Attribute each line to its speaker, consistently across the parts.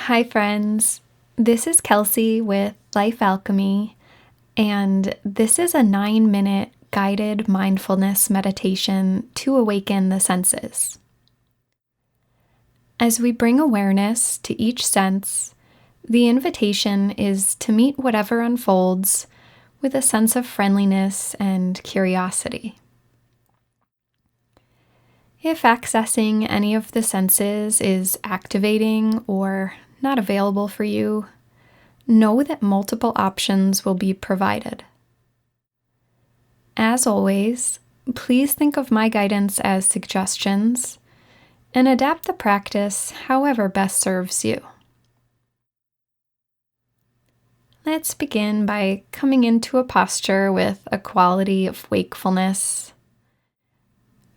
Speaker 1: Hi, friends. This is Kelsey with Life Alchemy, and this is a 9-minute guided mindfulness meditation to awaken the senses. As we bring awareness to each sense, the invitation is to meet whatever unfolds with a sense of friendliness and curiosity. If accessing any of the senses is activating or not available for you, know that multiple options will be provided. As always, please think of my guidance as suggestions and adapt the practice however best serves you. Let's begin by coming into a posture with a quality of wakefulness.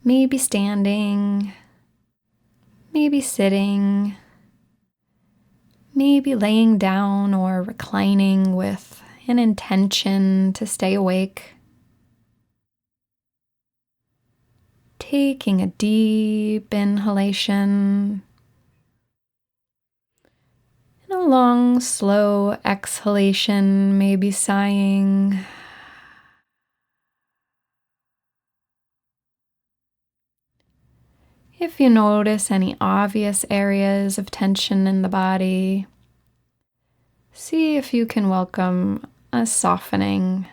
Speaker 1: Maybe standing, maybe sitting, maybe laying down or reclining with an intention to stay awake. Taking a deep inhalation and a long, slow exhalation, maybe sighing. If you notice any obvious areas of tension in the body, see if you can welcome a softening.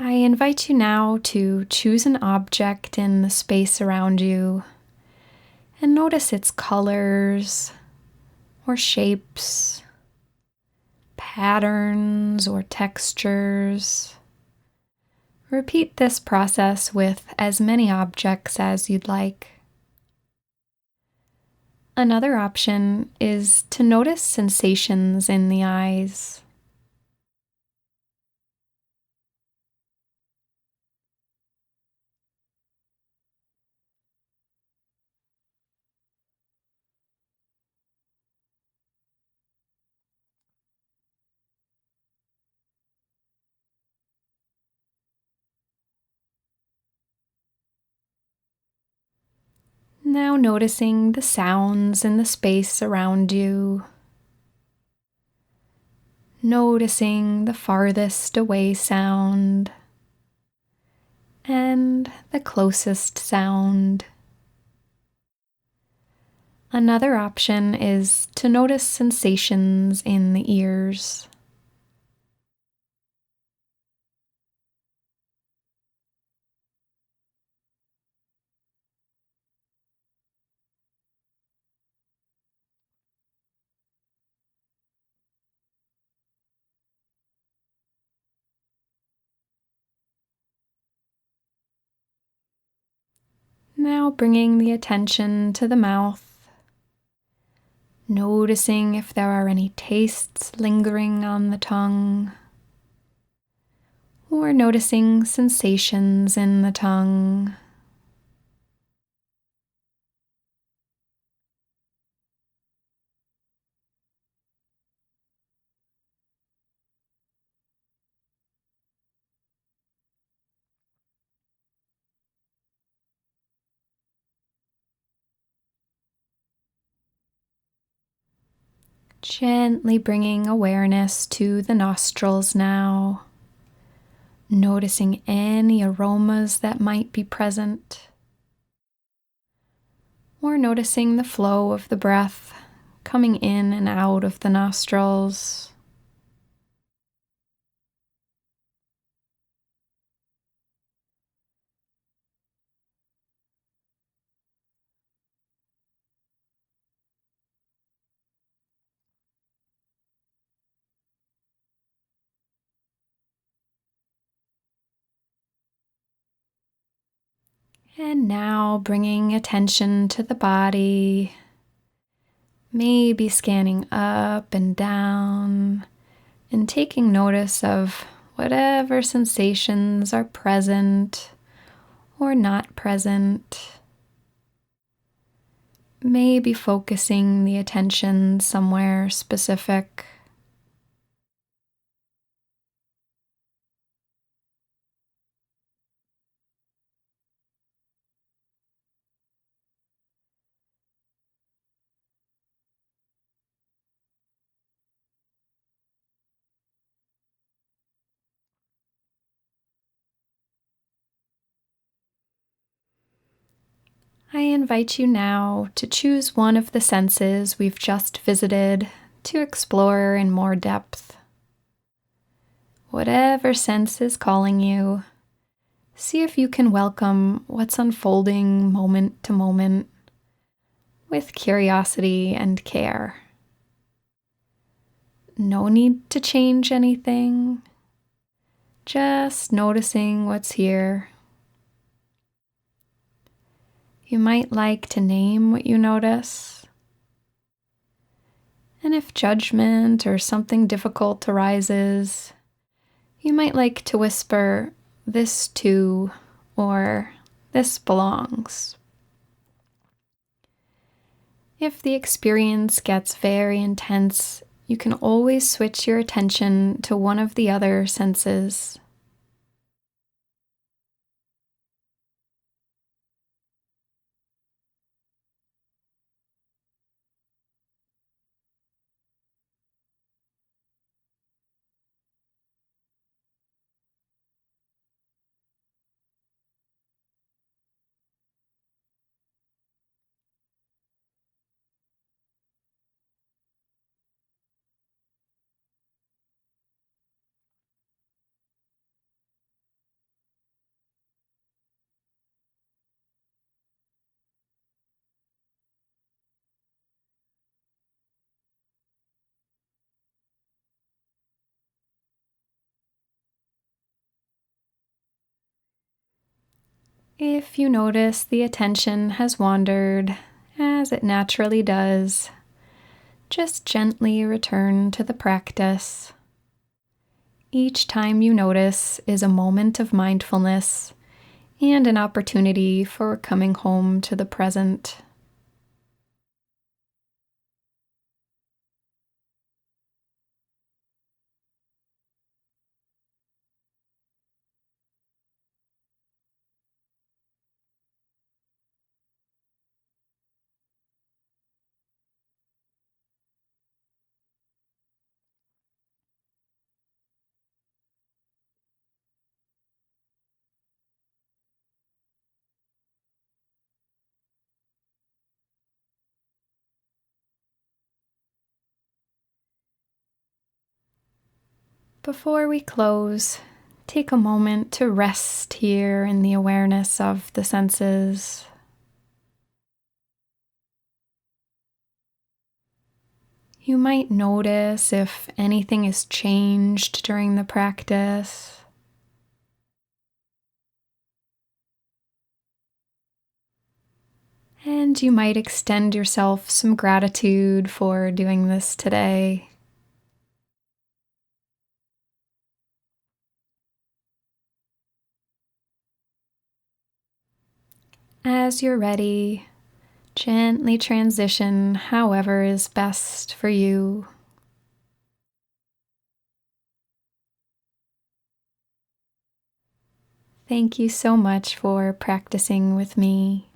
Speaker 1: I invite you now to choose an object in the space around you and notice its colors or shapes, patterns or textures. Repeat this process with as many objects as you'd like. Another option is to notice sensations in the eyes. Now noticing the sounds in the space around you. Noticing the farthest away sound and the closest sound. Another option is to notice sensations in the ears. Now bringing the attention to the mouth, noticing if there are any tastes lingering on the tongue, or noticing sensations in the tongue. Gently bringing awareness to the nostrils now, noticing any aromas that might be present, or noticing the flow of the breath coming in and out of the nostrils. And now bringing attention to the body, maybe scanning up and down and taking notice of whatever sensations are present or not present. Maybe focusing the attention somewhere specific. I invite you now to choose one of the senses we've just visited to explore in more depth. Whatever sense is calling you, see if you can welcome what's unfolding moment to moment with curiosity and care. No need to change anything, just noticing what's here. You might like to name what you notice. And if judgment or something difficult arises, you might like to whisper, "This too," or "This belongs." If the experience gets very intense, you can always switch your attention to one of the other senses. If you notice the attention has wandered, as it naturally does, just gently return to the practice. Each time you notice is a moment of mindfulness and an opportunity for coming home to the present. Before we close, take a moment to rest here in the awareness of the senses. You might notice if anything is changed during the practice. And you might extend yourself some gratitude for doing this today. As you're ready, gently transition however is best for you. Thank you so much for practicing with me.